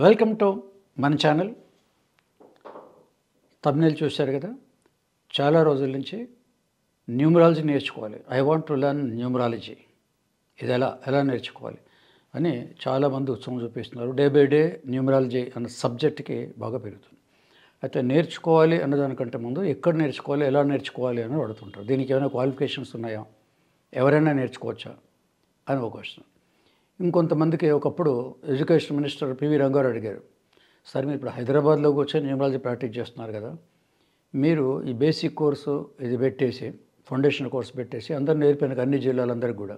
Welcome to మన channel. Thumbnail చూశారు కదా. చాలా రోజుల నుంచి న్యూమరాలజీ నేర్చుకోవాలి, I want to learn numerology, ఇది ఎలా నేర్చుకోవాలి అని చాలామంది ఉత్సాహం చూపిస్తున్నారు. డే బై డే న్యూమరాలజీ అన్న సబ్జెక్ట్కి బాగా పెరుగుతుంది. అయితే నేర్చుకోవాలి అన్నదానికంటే ముందు ఎక్కడ నేర్చుకోవాలి, ఎలా నేర్చుకోవాలి అని అడుగుతుంటారు. దీనికి ఏమైనా క్వాలిఫికేషన్స్ ఉన్నాయా, ఎవరైనా నేర్చుకోవచ్చా అని ఒక క్వశ్చన్. ఇంకొంతమందికి ఒకప్పుడు ఎడ్యుకేషన్ మినిస్టర్ పివి రంగారావు అడిగారు, సార్ మీరు ఇప్పుడు హైదరాబాద్లో కూర్చొని న్యూమరాలజీ ప్రాక్టీస్ చేస్తున్నారు కదా, మీరు ఈ బేసిక్ కోర్సు ఇది పెట్టేసి ఫౌండేషన్ కోర్సు పెట్టేసి అందరూ నేర్పిన అన్ని జిల్లాలందరికీ కూడా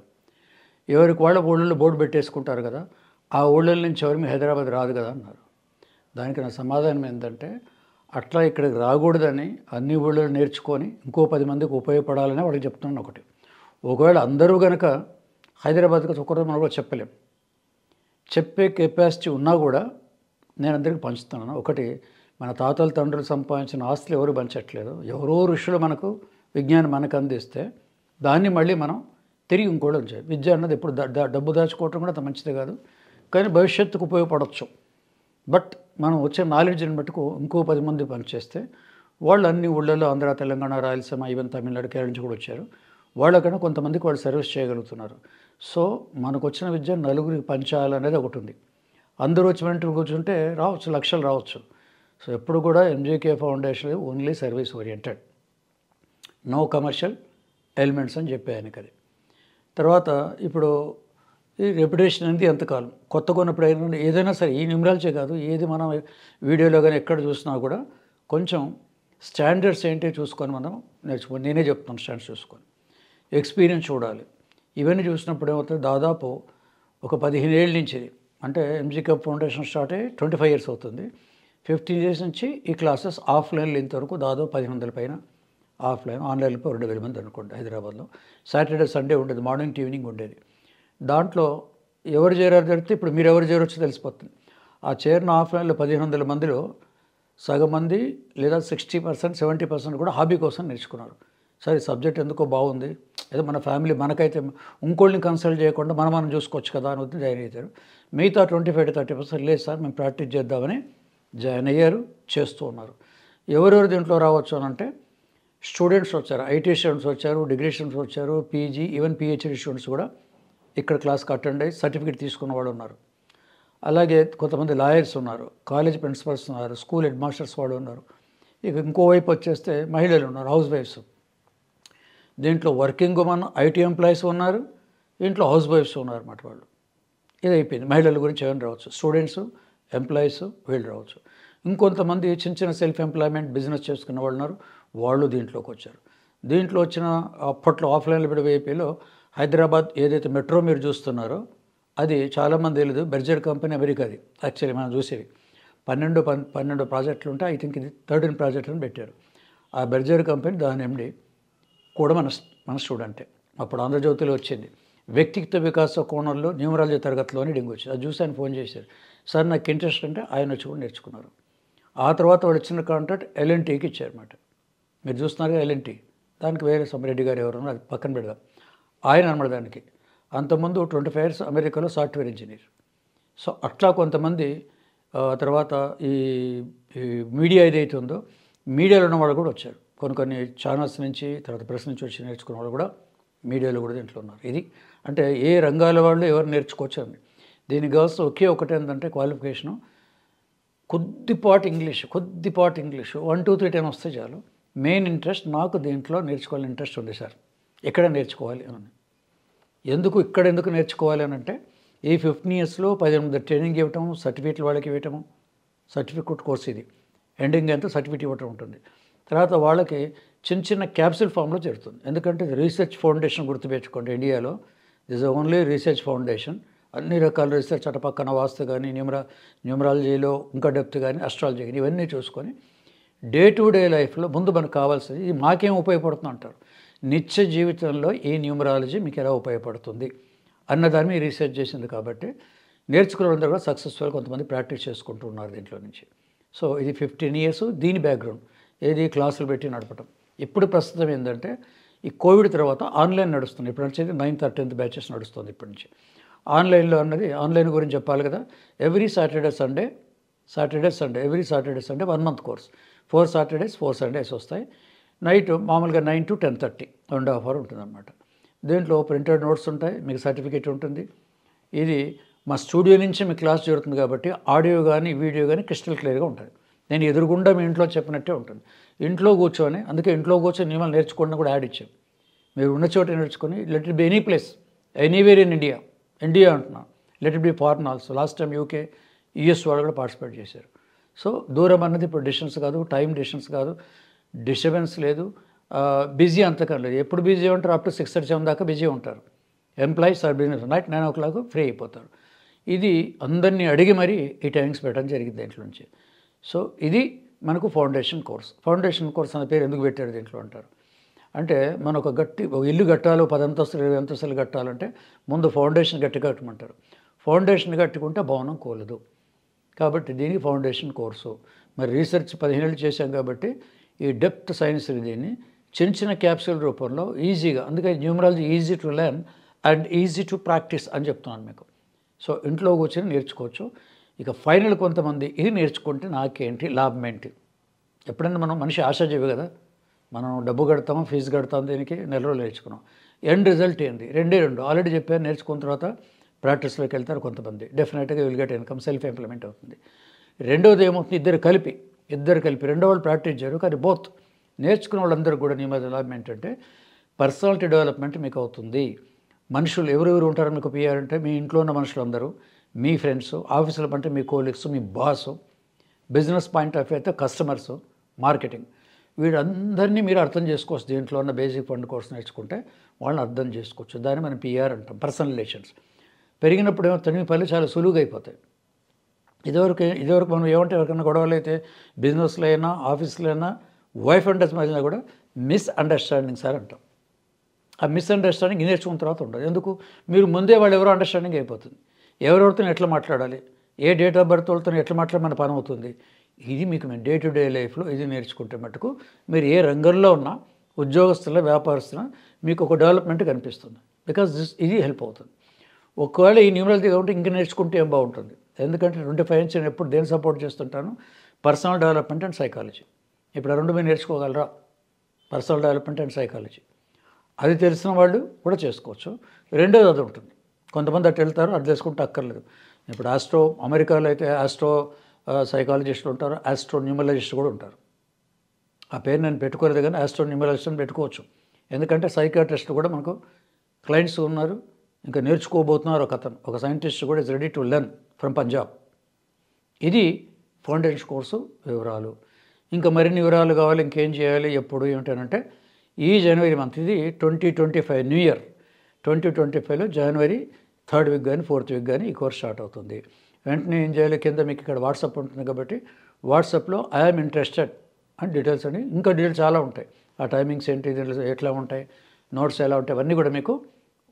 ఎవరికి వాళ్ళ ఊళ్ళల్లో బోర్డు పెట్టేసుకుంటారు కదా, ఆ ఊళ్ళ నుంచి ఎవరు మీ హైదరాబాద్ రాదు కదా అన్నారు. దానికి నా సమాధానం ఏంటంటే, అట్లా ఇక్కడికి రాకూడదని అన్ని ఊళ్ళో నేర్చుకొని ఇంకో 10 మందికి ఉపయోగపడాలని వాళ్ళకి చెప్తున్నాను. ఒకటి, ఒకవేళ అందరూ కనుక హైదరాబాద్కి ఒకరోజు మనం కూడా చెప్పలేం, చెప్పే కెపాసిటీ ఉన్నా కూడా నేను అందరికీ పంచుతున్నాను. ఒకటి, మన తాతల తండ్రులు సంపాదించిన ఆస్తులు ఎవరు పంచట్లేదు, ఎవరో ఋషులు మనకు విజ్ఞానం మనకు అందిస్తే దాన్ని మళ్ళీ మనం తిరిగి ఇంకోటి ఉంచాలి. విద్య అన్నది ఎప్పుడు డబ్బు దాచుకోవటం కూడా అంత మంచిది కాదు, కానీ భవిష్యత్తుకు ఉపయోగపడవచ్చు. బట్ మనం వచ్చే నాలెడ్జ్ని మటుకు ఇంకో 10 మంది పనిచేస్తే వాళ్ళు అన్ని ఊళ్ళల్లో ఆంధ్ర, తెలంగాణ, రాయలసీమ, ఈవెన్ తమిళనాడు, కేరళ నుంచి కూడా వచ్చారు. వాళ్ళకన్నా కొంతమందికి వాళ్ళు సర్వీస్ చేయగలుగుతున్నారు. సో మనకు వచ్చిన విద్య నలుగురికి పంచాలనేది ఒకటి ఉంది. అందరూ వచ్చి వెంటనే కూర్చుంటే రావచ్చు, లక్షలు రావచ్చు. సో ఎప్పుడు కూడా MGK foundation only service oriented, no commercial elements అని చెప్పే ఆయనకి. అది తర్వాత ఇప్పుడు ఈ రెప్యుటేషన్ అనేది ఎంతకాలం కొత్త కొన్నప్పుడు ఏదైనా సరే, ఈ న్యూమరాలజీ కాదు, ఏది మనం వీడియోలో కానీ ఎక్కడ చూసినా కూడా కొంచెం స్టాండర్డ్స్ ఏంటి చూసుకొని మనం నేర్చుకోవాలి. నేనే చెప్తాను, స్టాండర్డ్స్ చూసుకొని ఎక్స్పీరియన్స్ చూడాలి. ఇవన్నీ చూసినప్పుడు ఏమవుతుంది, దాదాపు ఒక 15 ఏళ్ళ నుంచి, అంటే ఎంజీకే ఫౌండేషన్ స్టార్ట్ అయ్యి 25 ఇయర్స్ అవుతుంది. 15 ఇయర్స్ నుంచి ఈ క్లాసెస్ ఆఫ్లైన్లో ఇంతవరకు దాదాపు 1500 పైన, ఆఫ్లైన్ ఆన్లైన్లో 2000 మంది అనుకోండి. హైదరాబాద్లో సాటర్డే సండే ఉండేది, మార్నింగ్ టు ఈవినింగ్ ఉండేది. దాంట్లో ఎవరు చేరారు జరిగితే ఇప్పుడు మీరు ఎవరు చేరొచ్చో తెలిసిపోతుంది. ఆ చేరిన ఆఫ్లైన్లో 1500 మందిలో సగం మంది లేదా 60%, 70% కూడా హాబీ కోసం నేర్చుకున్నారు. సరే సబ్జెక్ట్ ఎందుకో బాగుంది, ఏదో మన ఫ్యామిలీ మనకైతే ఇంకోళ్ళని కన్సల్ట్ చేయకుండా మనం చూసుకోవచ్చు కదా అని వద్దు జాయిన్ అవుతారు. మిగతా 25-30% లేదు సార్ మేము ప్రాక్టీస్ చేద్దామని జాయిన్ అయ్యారు, చేస్తూ ఉన్నారు. ఎవరెవరు దీంట్లో రావచ్చు అని అంటే, స్టూడెంట్స్ వచ్చారు, ఐటీ స్టూడెంట్స్ వచ్చారు, డిగ్రీ స్టూడెంట్స్ వచ్చారు, పీజీ ఈవెన్ పిహెచ్డీ స్టూడెంట్స్ కూడా ఇక్కడ క్లాస్కి అటెండ్ అయ్యి సర్టిఫికేట్ తీసుకున్న వాళ్ళు ఉన్నారు. అలాగే కొంతమంది లాయర్స్ ఉన్నారు, కాలేజ్ ప్రిన్సిపల్స్ ఉన్నారు, స్కూల్ హెడ్ మాస్టర్స్ వాళ్ళు ఉన్నారు. ఇక ఇంకోవైపు వచ్చేస్తే మహిళలు ఉన్నారు, హౌస్ వైఫ్స్. దీంట్లో వర్కింగ్ ఉమెన్ ఐటీ ఎంప్లాయీస్ ఉన్నారు, దీంట్లో హౌస్ వైఫ్స్ ఉన్నారు అన్నమాట. వాళ్ళు ఇది అయిపోయింది. మహిళల గురించి ఏమైనా రావచ్చు, స్టూడెంట్స్, ఎంప్లాయీస్ వీళ్ళు రావచ్చు. ఇంకొంతమంది చిన్న సెల్ఫ్ ఎంప్లాయ్మెంట్ బిజినెస్ చేసుకున్న వాళ్ళు ఉన్నారు, వాళ్ళు దీంట్లోకి వచ్చారు. దీంట్లో వచ్చిన అప్పట్లో ఆఫ్లైన్లో విడివైపులో హైదరాబాద్ ఏదైతే మెట్రో మీరు చూస్తున్నారో అది చాలామంది తెలియదు. బెర్జర్ కంపెనీ అమెరికాది యాక్చువల్లీ మనం చూసేవి 12 ప్రాజెక్టులు ఉంటే ఐ థింక్ ఇది 13 ప్రాజెక్టులను పెట్టారు. ఆ బెర్జర్ కంపెనీ దాని ఎండి కూడా మన స్టూడెంటే. అప్పుడు ఆంధ్రజ్యోతిలో వచ్చింది, వ్యక్తిత్వ వికాస కోణంలో న్యూమరాలజీ తరగతిలోని డింగ్ వచ్చింది. అది చూసి ఆయన ఫోన్ చేశారు, సార్ నాకు ఇంట్రెస్ట్ అంటే ఆయన వచ్చి కూడా నేర్చుకున్నారు. ఆ తర్వాత వాడు ఇచ్చిన కాంట్రాక్ట్ ఎల్ఎన్టీకి ఇచ్చారన్నమాట. మీరు చూస్తున్నారు ఎల్ఎన్టీ, దానికి వేరే సమ్మిరెడ్డి గారు ఎవరు అది పక్కన పెడదాం, ఆయన అనమాట దానికి. అంతకుముందు 25 ఇయర్స్ అమెరికాలో సాఫ్ట్వేర్ ఇంజనీర్. సో అట్లా కొంతమంది తర్వాత ఈ మీడియా ఏదైతే ఉందో మీడియాలో ఉన్న వాళ్ళు కూడా వచ్చారు. కొన్ని ఛానల్స్ నుంచి, తర్వాత ప్రెస్ నుంచి వచ్చి నేర్చుకున్న వాళ్ళు కూడా మీడియాలో కూడా దీంట్లో ఉన్నారు. ఇది అంటే ఏ రంగాల వాళ్ళు ఎవరు నేర్చుకోవచ్చు అని. దీనికి కావాల్సిన ఒకటి ఏంటంటే క్వాలిఫికేషను, కొద్దిపాటి ఇంగ్లీష్ 1, 2, 3 10 వస్తే చాలు. మెయిన్ ఇంట్రెస్ట్, నాకు దీంట్లో నేర్చుకోవాలని ఇంట్రెస్ట్ ఉంది సార్, ఎక్కడ నేర్చుకోవాలి అని. ఎందుకు నేర్చుకోవాలి అని అంటే, ఈ 15 ఇయర్స్లో 18 ట్రైనింగ్ ఇవ్వటం, సర్టిఫికేట్లు వాళ్ళకి ఇవ్వటము, సర్టిఫికేట్ కోర్స్ ఇది ఎండింగ్ ఎంత సర్టిఫికేట్ ఇవ్వటం ఉంటుంది. తర్వాత వాళ్ళకి చిన్న చిన్న ఫామ్లో చేరుతుంది. ఎందుకంటే రీసెర్చ్ ఫౌండేషన్ గుర్తుపెట్టుకోండి, ఇండియాలో దిస్ ఓన్లీ రీసెర్చ్ ఫౌండేషన్. అన్ని రకాల రీసెర్చ్, అటపక్కన వాస్తు కానీ, న్యూమరాలజీలో ఇంకా డెప్త్ కానీ, అస్ట్రాలజీ కానీ ఇవన్నీ చూసుకొని డే టు డే లైఫ్లో ముందు మనకు కావాల్సింది ఇది మాకేం ఉపయోగపడుతుంది అంటారు. నిత్య జీవితంలో ఈ న్యూమరాలజీ మీకు ఎలా ఉపయోగపడుతుంది అన్నదాన్ని మీరు రీసెర్చ్ చేసింది. కాబట్టి నేర్చుకున్న అందరూ కూడా సక్సెస్ఫుల్ కొంతమంది ప్రాక్టీస్ చేసుకుంటూ ఉన్నారు దీంట్లో నుంచి. సో ఇది 15 ఇయర్స్ దీని బ్యాక్గ్రౌండ్, ఏది క్లాసులు పెట్టి నడపటం. ఇప్పుడు ప్రస్తుతం ఏంటంటే ఈ కోవిడ్ తర్వాత ఆన్లైన్ నడుస్తుంది. ఇప్పుడు వచ్చేది 9th or 10th బ్యాచెస్ నడుస్తుంది ఇప్పటి నుంచి. ఆన్లైన్లో అన్నది, ఆన్లైన్ గురించి చెప్పాలి కదా, every Saturday Sunday Saturday Sunday, every Saturday Sunday 1 month course. 4 Saturdays 4 Sundays వస్తాయి. నైట్ మామూలుగా 9 to 10:30 1.5 అవర్ ఉంటుందన్నమాట. దీంట్లో ప్రింటెడ్ నోట్స్ ఉంటాయి, మీకు సర్టిఫికేట్ ఉంటుంది. ఇది మా స్టూడియో నుంచి మీ క్లాస్ జరుగుతుంది కాబట్టి ఆడియో కానీ వీడియో కానీ క్రిస్టల్ క్లియర్గా ఉంటుంది. నేను ఎదురుగుండా మీ ఇంట్లో చెప్పినట్టే ఉంటుంది. ఇంట్లో కూర్చొని, అందుకే ఇంట్లో కూర్చొని నియమాలు నేర్చుకోవడం కూడా యాడ్ ఇచ్చాం. మీరు ఉన్న చోట నేర్చుకొని, let it be any place, anywhere in India, India అంటున్నాను, let it be foreign also. Last time UK US వాళ్ళు కూడా పార్టిసిపేట్ చేశారు. సో దూరం అన్నది ఇప్పుడు డిస్టెన్స్ కాదు, టైం డిస్టెన్స్ కాదు, డిస్టర్బెన్స్ లేదు, బిజీ అంతకం లేదు. ఎప్పుడు బిజీ ఉంటారు? అప్ టు 6:30 దాకా బిజీ ఉంటారు. Employees or business night 9 o'clock free అయిపోతారు. ఇది అందరినీ అడిగి మరీ ఈ టైమింగ్స్ పెట్టడం జరిగింది దీంట్లో నుంచి. సో ఇది మనకు ఫౌండేషన్ కోర్స్. ఫౌండేషన్ కోర్స్ అనే పేరు ఎందుకు పెట్టారు దీంట్లో అంటారు. అంటే మనం ఒక ఇల్లు కట్టాలి, 10 అంతస్తులు 20 అంతస్తులు కట్టాలంటే ముందు ఫౌండేషన్ గట్టి కట్టమంటారు. ఫౌండేషన్ కట్టుకుంటే భవనం కూలదు. కాబట్టి దీనికి ఫౌండేషన్ కోర్సు. మరి రీసెర్చ్ 15 ఏళ్ళు చేశాం కాబట్టి ఈ డెప్త్ సైన్స్ దీన్ని చిన్న చిన్న క్యాప్సూల్ రూపంలో ఈజీగా, అందుకే numerology easy to learn and easy to practice అని చెప్తున్నాను మీకు. సో ఇంట్లో కూర్చొని నేర్చుకోవచ్చు. ఇక ఫైనల్ కొంతమంది ఇది నేర్చుకుంటే నాకేంటి లాభం ఏంటి? ఎప్పుడైనా మనం మనిషి ఆశాజీవి కదా, మనం డబ్బు కడతాము, ఫీజు కడతాము, దీనికి నెల రోజులు నేర్చుకున్నాం. ఎండ్ రిజల్ట్ ఏంటి? రెండే ఆల్రెడీ చెప్పాను. నేర్చుకున్న తర్వాత ప్రాక్టీస్లోకి వెళ్తారు కొంతమంది, డెఫినెట్గా will get income, self implement అవుతుంది. రెండోది ఏమవుతుంది? ఇద్దరు కలిపి రెండో వాళ్ళు ప్రాక్టీస్ చేయరు, కానీ బోత్ నేర్చుకున్న వాళ్ళందరూ కూడా నీ మీద లాభం ఏంటంటే పర్సనాలిటీ డెవలప్మెంట్ మీకు అవుతుంది. మనుషులు ఎవరెవరు ఉంటారో మీకు పిఆర్ అంటే మీ ఇంట్లో ఉన్న మనుషులందరూ, మీ ఫ్రెండ్స్, ఆఫీసులో అంటే మీ కోలీగ్స్, మీ boss, business point of view అయితే కస్టమర్స్, మార్కెటింగ్, వీళ్ళందరినీ మీరు అర్థం చేసుకోవచ్చు. దీంట్లో ఉన్న బేసిక్ ఫండ్ కోర్స్ నేర్చుకుంటే వాళ్ళని అర్థం చేసుకోవచ్చు. దాన్ని మనం పిఆర్ అంటాం, పర్సనల్ రిలేషన్స్. పెరిగినప్పుడు ఏమవుతుంది? మీ పనులు చాలా సులువుగా అయిపోతాయి. ఇదివరకు మనం ఏమంటే ఎవరికైనా గొడవలు అయితే బిజినెస్లో అయినా ఆఫీస్లో అయినా వైఫ్ అండ్ హస్బెండ్ అయినా కూడా మిస్అండర్స్టాండింగ్ సార్ అంటాం. ఆ మిస్అండర్స్టాండింగ్ నేర్చుకున్న తర్వాత ఉండదు. ఎందుకు? మీరు ముందే వాళ్ళు ఎవరో అండర్స్టాండింగ్ అయిపోతుంది. ఎవరెవరితో ఎట్లా మాట్లాడాలి, ఏ డేట్ ఆఫ్ బర్త్ వాళ్ళతో ఎట్లా మాట్లాడమని పని అవుతుంది. ఇది మీకు డే టు డే లైఫ్లో ఇది నేర్చుకుంటే మటుకు మీరు ఏ రంగంలో ఉన్నా, ఉద్యోగస్తుల, వ్యాపారస్తుల, మీకు ఒక డెవలప్మెంట్ కనిపిస్తుంది. బికాజ్ ఇది హెల్ప్ అవుతుంది. ఒకవేళ ఈ న్యూమరాలజీ కాబట్టి ఇంకా నేర్చుకుంటే ఏం బాగుంటుంది. ఎందుకంటే 25 నుంచి నేను ఎప్పుడు దేని సపోర్ట్ చేస్తుంటాను? Personal development and psychology. ఇప్పుడు ఆ రెండు మీరు నేర్చుకోగలరా? పర్సనల్ డెవలప్మెంట్ అండ్ సైకాలజీ అది తెలిసిన వాళ్ళు కూడా చేసుకోవచ్చు. రెండోది అది ఉంటుంది. కొంతమంది అటు వెళ్తారు, అది తెలుసుకుంటే అక్కర్లేదు. ఇప్పుడు అమెరికాలో అయితే సైకాలజిస్టులు ఉంటారు, న్యూమరాలజిస్ట్ కూడా ఉంటారు. ఆ పేరు నేను పెట్టుకోలేదు, కానీ న్యూమరాలజిస్ట్ అని పెట్టుకోవచ్చు. ఎందుకంటే సైకాట్రిస్ట్ కూడా మనకు క్లయింట్స్ ఉన్నారు, ఇంకా నేర్చుకోబోతున్నారు. ఒక సైంటిస్ట్ కూడా is ready to learn from Punjab. ఇది ఫౌండేషన్ కోర్సు వివరాలు. ఇంకా మరిన్ని వివరాలు కావాలి, ఇంకేం చేయాలి, ఎప్పుడు ఏమిటంటే ఈ జనవరి మంత్, ఇది 2025 న్యూ ఇయర్ 2025లో జనవరి 3rd వీక్ కానీ 4th వీక్ కానీ ఈ కోర్స్ స్టార్ట్ అవుతుంది. వెంటనే ఏం చేయాలి? కింద మీకు ఇక్కడ వాట్సాప్ ఉంటుంది కాబట్టి వాట్సాప్లో ఐఎమ్ ఇంట్రెస్టెడ్ అని డీటెయిల్స్ అని, ఇంకా డీటెయిల్స్ చాలా ఉంటాయి. ఆ టైమింగ్స్ ఏంటి, ఎట్లా ఉంటాయి, నోట్స్ ఎలా ఉంటాయి, అవన్నీ కూడా మీకు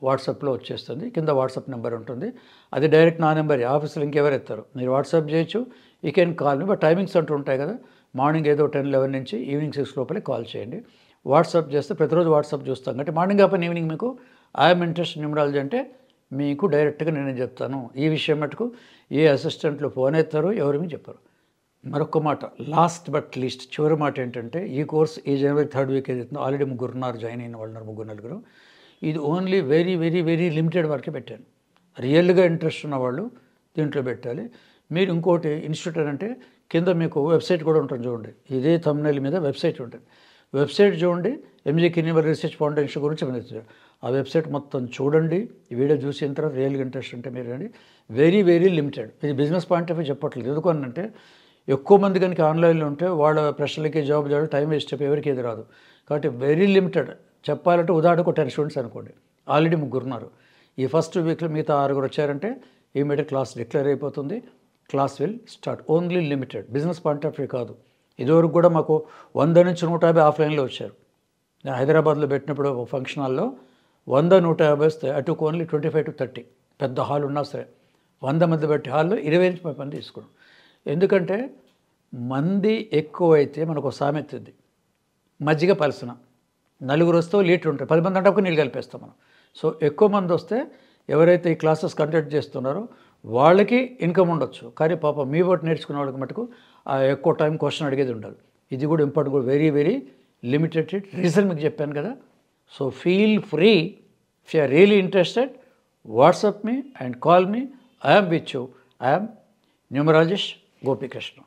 వాట్సాప్లో వచ్చేస్తుంది. కింద వాట్సాప్ నెంబర్ ఉంటుంది. అది డైరెక్ట్ నా నెంబర్. ఆఫీస్లో ఇంకెవరు ఎత్తారు, మీరు వాట్సాప్ చేయొచ్చు, you can call me. But timings అంటూ ఉంటాయి కదా, మార్నింగ్ ఏదో 10-11 నుంచి ఈవినింగ్ 6 లోపలే కాల్ చేయండి. వాట్సాప్ చేస్తే ప్రతిరోజు వాట్సాప్ చూస్తాం కాబట్టి మార్నింగ్ కాకపోయినా ఈవినింగ్ మీకు ఐఎమ్ ఇంట్రెస్ట్ న్యూమరాలజీ అంటే మీకు డైరెక్ట్గా నేనే చెప్తాను. ఈ విషయం మటుకు ఏ అసిస్టెంట్లు ఫోన్ ఎత్తారో ఎవరు చెప్పారు. మరొక మాట, లాస్ట్ బట్ లీస్ట్, చివరి మాట ఏంటంటే ఈ కోర్స్ ఈ జనవరి 3rd వీక్ ఏదైతుందో ఆల్రెడీ 3 ఉన్నారు, జాయిన్ అయిన వాళ్ళు 3-4. ఇది only very very very limited వరకే పెట్టాను. రియల్గా ఇంట్రెస్ట్ ఉన్న వాళ్ళు దీంట్లో పెట్టాలి. మీరు ఇంకోటి ఇన్స్టిట్యూట్ అంటే కింద మీకు వెబ్సైట్ కూడా ఉంటుంది చూడండి, ఇదే థంబ్నెయిల్ మీద వెబ్సైట్ ఉంటుంది. వెబ్సైట్ చూడండి, ఎంజీ కిన్నిబల్ రీసెర్చ్ ఫౌండేషన్ గురించి మీరు ఆ వెబ్సైట్ మొత్తం చూడండి. ఈ వీడియో చూసిన తర్వాత రియల్గా ఇంట్రెస్ట్ ఉంటే మీరు రండి. Very very limited. ఇది బిజినెస్ పాయింట్ ఆఫ్ వ్యూ చెప్పట్లేదు. ఎందుకనంటే ఎక్కువ మంది కనుక ఆన్లైన్లో ఉంటే వాళ్ళ ప్రశ్నలకి జవాబు చేయడం టైం వేస్ట్ అయిపోయి ఎవరికి ఏది రాదు. కాబట్టి వెరీ లిమిటెడ్. చెప్పాలంటే ఉదాహరణకు 10 స్టూడెంట్స్ అనుకోండి, ఆల్రెడీ 3 ఉన్నారు. ఈ ఫస్ట్ వీక్లో మిగతా 6 వచ్చారంటే ఇమీడియట్ క్లాస్ డిక్లేర్ అయిపోతుంది. Class will start. Only limited. Business point of view కాదు. ఇదివరకు కూడా మాకు 100 నుంచి 150 ఆఫ్లైన్లో వచ్చారు. నేను హైదరాబాద్లో పెట్టినప్పుడు ఫంక్షన్ హాల్లో 100-150 వస్తే అటు ఓన్లీ 25 to 30. పెద్ద హాల్ ఉన్నా సరే 100 మంది బట్టి హాల్లో 20 నుంచి 30 మంది తీసుకున్నాం. ఎందుకంటే మంది ఎక్కువైతే మనకు సామెత ఉంది, మజ్జిగ పలసన. 4 వస్తే లీటర్ ఉంటాయి, 10 మంది అంటే ఒక నీళ్ళు కలిపేస్తాం మనం. సో ఎక్కువ మంది వస్తే ఎవరైతే ఈ క్లాసెస్ కండక్ట్ చేస్తున్నారో వాళ్ళకి ఇన్కమ్ ఉండొచ్చు, కానీ పాప మీ బట్టి నేర్చుకున్న వాళ్ళకి మటుకు ఎక్కువ టైం క్వశ్చన్ అడిగేది ఉండాలి. ఇది కూడా ఇంపార్టెంట్, కూడా వెరీ వెరీ లిమిటెడ్ రీజన్ మీకు చెప్పాను కదా. So feel free, if you are really interested, WhatsApp me and call me. I'm with you. I'm numerologist Gopikrishna.